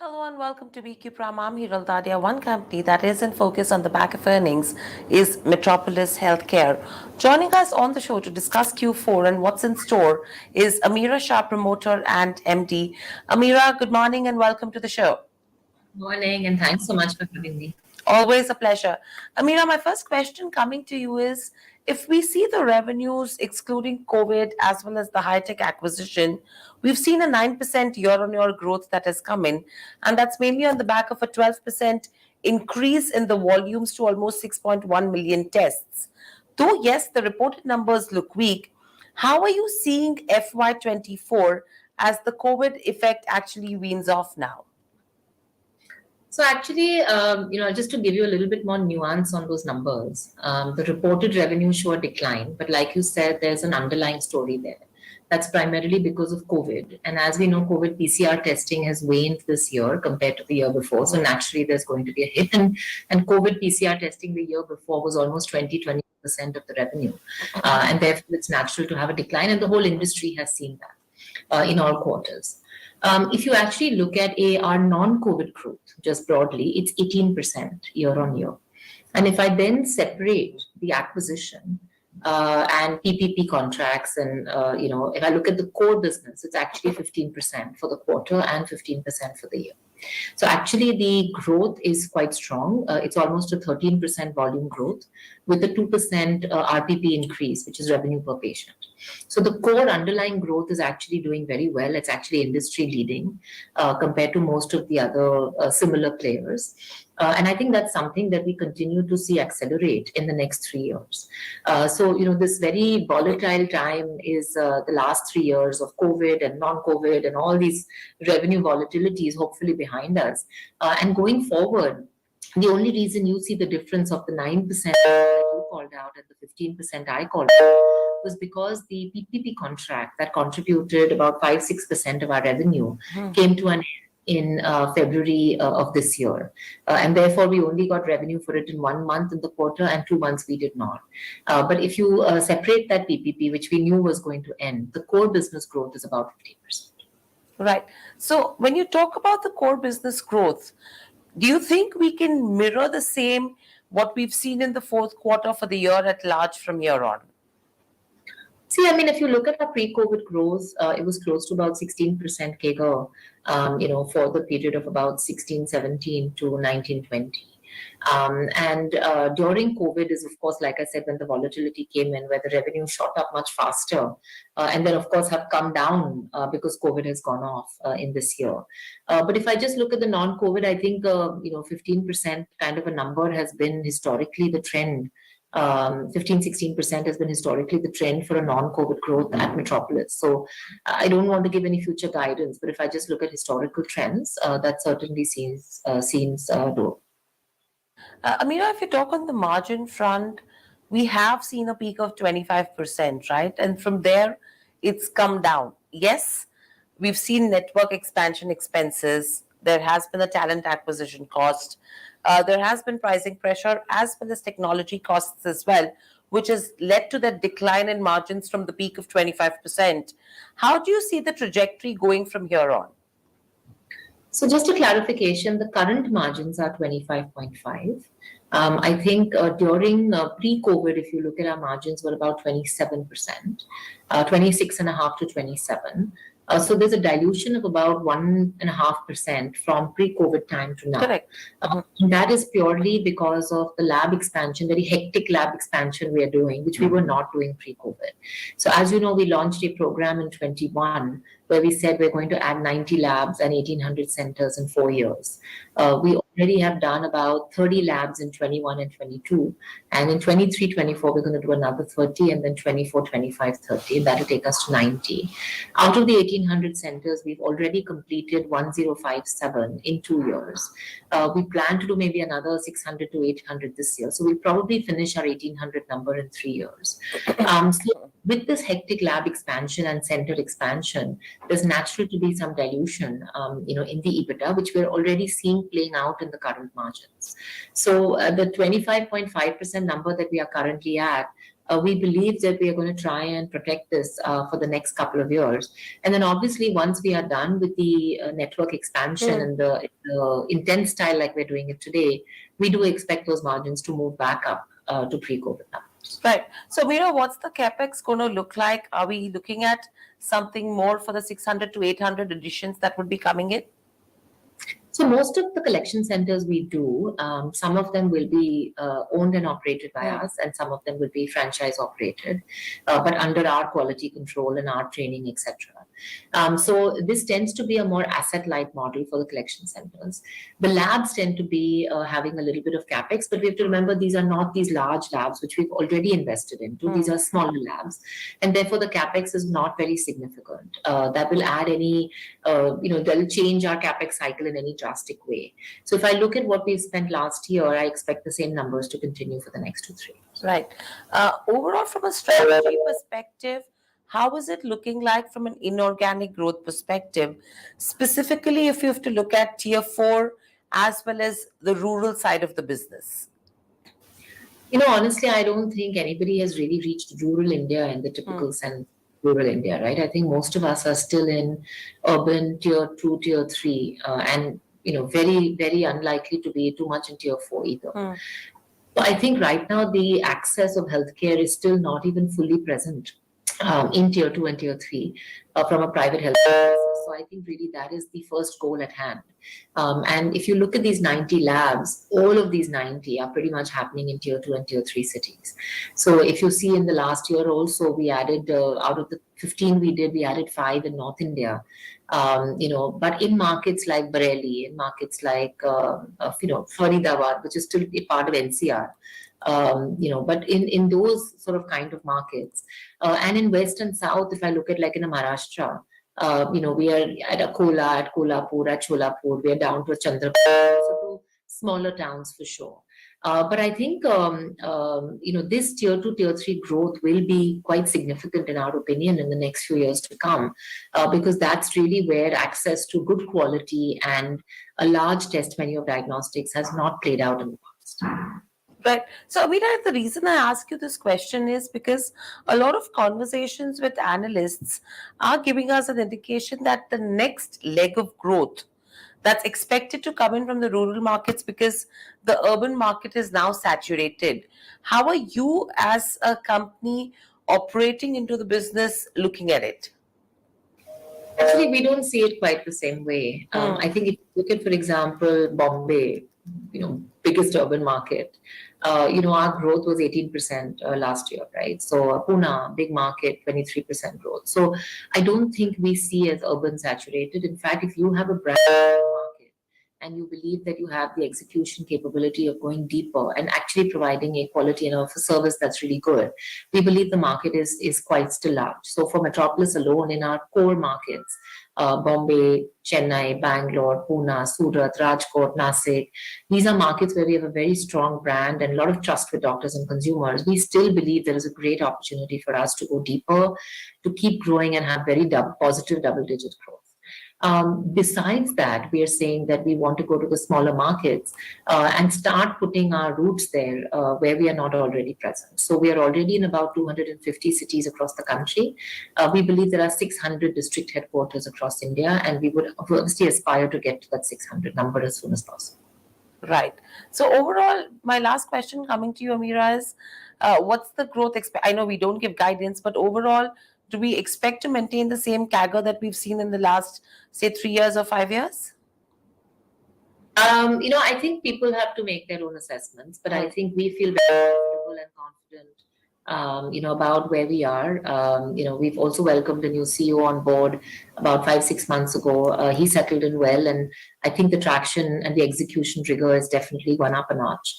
Hello and welcome to BQ Prime. I'm Hiral Dadia. One company that is in focus on the back of earnings is Metropolis Healthcare. Joining us on the show to discuss Q4 and what's in store is Ameera Shah, promoter and MD. Ameera, good morning and welcome to the show. Morning, and thanks so much for having me. Always a pleasure. Ameera, my first question coming to you is if we see the revenues excluding COVID as well as the high tech acquisition, we've seen a 9% year on year growth that has come in, and that's mainly on the back of a 12% increase in the volumes to almost 6.1 million tests. Though, yes, the reported numbers look weak, how are you seeing FY24 as the COVID effect actually weans off now? So actually, just to give you a little bit more nuance on those numbers, the reported revenue show a decline, but like you said, there's an underlying story there. That's primarily because of COVID. And as we know, COVID PCR testing has waned this year compared to the year before. So naturally, there's going to be a hit. And COVID PCR testing the year before was almost 20% of the revenue. And therefore, it's natural to have a decline. And the whole industry has seen that in all quarters. If you actually look at our non-COVID growth, just broadly, it's 18% year on year. And if I then separate the acquisition and PPP contracts, and if I look at the core business, it's actually 15% for the quarter and 15% for the year. So actually, the growth is quite strong. It's almost a 13% volume growth with a 2% RPP increase, which is revenue per patient. So the core underlying growth is actually doing very well. It's actually industry leading compared to most of the other similar players. And I think that's something that we continue to see accelerate in the next 3 years. This very volatile time is the last 3 years of COVID and non-COVID and all these revenue volatilities hopefully behind us. And going forward, the only reason you see the difference of the 9% you called out and the 15% I called out was because the PPP contract that contributed about 5-6% of our revenue came to an end in February of this year. And therefore, we only got revenue for it in 1 month in the quarter and 2 months we did not. But if you separate that PPP, which we knew was going to end, the core business growth is about 15%. Right. So when you talk about the core business growth, do you think we can mirror the same what we've seen in the fourth quarter for the year at large from here on? See, I mean, if you look at our pre-COVID growth, it was close to about 16% CAGR, for the period of about 16-17 to 19-20. During COVID is, of course, like I said, when the volatility came in, where the revenue shot up much faster, and then, of course, have come down because COVID has gone off in this year. But if I just look at the non-COVID, I think, 15% kind of a number has been historically the trend. 15-16% has been historically the trend for a non-COVID growth at Metropolis. So I don't want to give any future guidance, but if I just look at historical trends, that certainly seems doable. Ameera, if you talk on the margin front, we have seen a peak of 25%, right? And from there, it's come down. Yes, we've seen network expansion expenses. There has been a talent acquisition cost. There has been pricing pressure as well as technology costs as well, which has led to that decline in margins from the peak of 25%. How do you see the trajectory going from here on? So just a clarification, the current margins are 25.5. I think during pre-COVID, if you look at our margins, were about 27%, 26.5 to 27. So there's a dilution of about 1.5% from pre-COVID time to now. Correct. That is purely because of the lab expansion, very hectic lab expansion we are doing, which we were not doing pre-COVID. So as you know, we launched a program in 21 where we said we're going to add 90 labs and 1,800 centers in 4 years. We already have done about 30 labs in 21 and 22. And in 23, 24, we're going to do another 30, and then 24, 25, 30. And that'll take us to 90. Out of the 1,800 centers, we've already completed 1,057 in 2 years. We plan to do maybe another 600 to 800 this year. So we'll probably finish our 1,800 number in 3 years. So with this hectic lab expansion and center expansion, there's natural to be some dilution, in the EBITDA, which we're already seeing playing out in the current margins. So the 25.5% number that we are currently at We believe that we are going to try and protect this for the next couple of years. And then obviously, once we are done with the network expansion and the intense style like we're doing it today, we do expect those margins to move back up to pre-COVID numbers. Right. So, Meera, what's the Capex going to look like? Are we looking at something more for the 600 to 800 additions that would be coming in? So most of the collection centers we do, some of them will be owned and operated by us, and some of them will be franchise operated, but under our quality control and our training, etc. So this tends to be a more asset-light model for the collection centers. The labs tend to be having a little bit of capex, but we have to remember these are not these large labs which we've already invested into. These are smaller labs, and therefore the capex is not very significant. That will add any, they'll change our capex cycle in any drastic way. So if I look at what we've spent last year, I expect the same numbers to continue for the next 2-3 years. Right. Overall, from a strategy perspective, how is it looking like from an inorganic growth perspective? Specifically, if you have to look at tier 4 as well as the rural side of the business. Honestly, I don't think anybody has really reached rural India in the typical sense. Rural India, right? I think most of us are still in urban tier 2, tier 3, and very, very unlikely to be too much in tier 4 either. So I think right now the access of healthcare is still not even fully present in tier 2 and tier 3 from a private health services. So I think really that is the first goal at hand. And if you look at these 90 labs, all of these 90 are pretty much happening in tier 2 and tier 3 cities. So if you see in the last year also, we added, out of the 15 we did, we added 5 in North India. But in markets like Bareilly, in markets like, Faridabad, which is still a part of NCR, but in those sort of kind of markets, and in West and South, if I look at like in a Maharashtra, we are at Akola, at Kolhapur, at Cholapur, we are down to Chandrapur, so to smaller towns for sure. But I think, this tier 2, tier 3 growth will be quite significant in our opinion in the next few years to come, because that's really where access to good quality and a large test menu of diagnostics has not played out in the past. Right. So, Ameera, the reason I ask you this question is because a lot of conversations with analysts are giving us an indication that the next leg of growth that's expected to come in from the rural markets because the urban market is now saturated. How are you as a company operating into the business looking at it? Actually, we don't see it quite the same way. I think if you look at, for example, Bombay, biggest urban market, our growth was 18% last year, right? So Pune, big market, 23% growth. So I don't think we see as urban saturated. In fact, if you have a brand market and you believe that you have the execution capability of going deeper and actually providing a quality and a service that's really good, we believe the market is quite still large. So for Metropolis alone, in our core markets, Bombay, Chennai, Bangalore, Pune, Surat, Rajkot, Nasik. These are markets where we have a very strong brand and a lot of trust with doctors and consumers. We still believe there is a great opportunity for us to go deeper, to keep growing and have very positive double-digit growth. Besides that, we are saying that we want to go to the smaller markets and start putting our roots there where we are not already present. So we are already in about 250 cities across the country. We believe there are 600 district headquarters across India, and we would obviously aspire to get to that 600 number as soon as possible. Right. So overall, my last question coming to you, Ameera, is what's the growth? I know we don't give guidance, but overall, do we expect to maintain the same CAGR that we've seen in the last, say, 3 years or 5 years? I think people have to make their own assessments, but I think we feel very comfortable and confident, about where we are. We've also welcomed a new CEO on board about 5-6 months ago. He settled in well, and I think the traction and the execution rigor has definitely gone up a notch.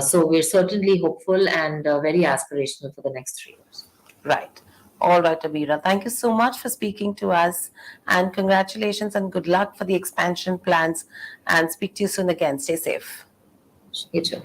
So we're certainly hopeful and very aspirational for the next 3 years. Right. All right, Ameera. Thank you so much for speaking to us, and congratulations and good luck for the expansion plans, and speak to you soon again. Stay safe. You too.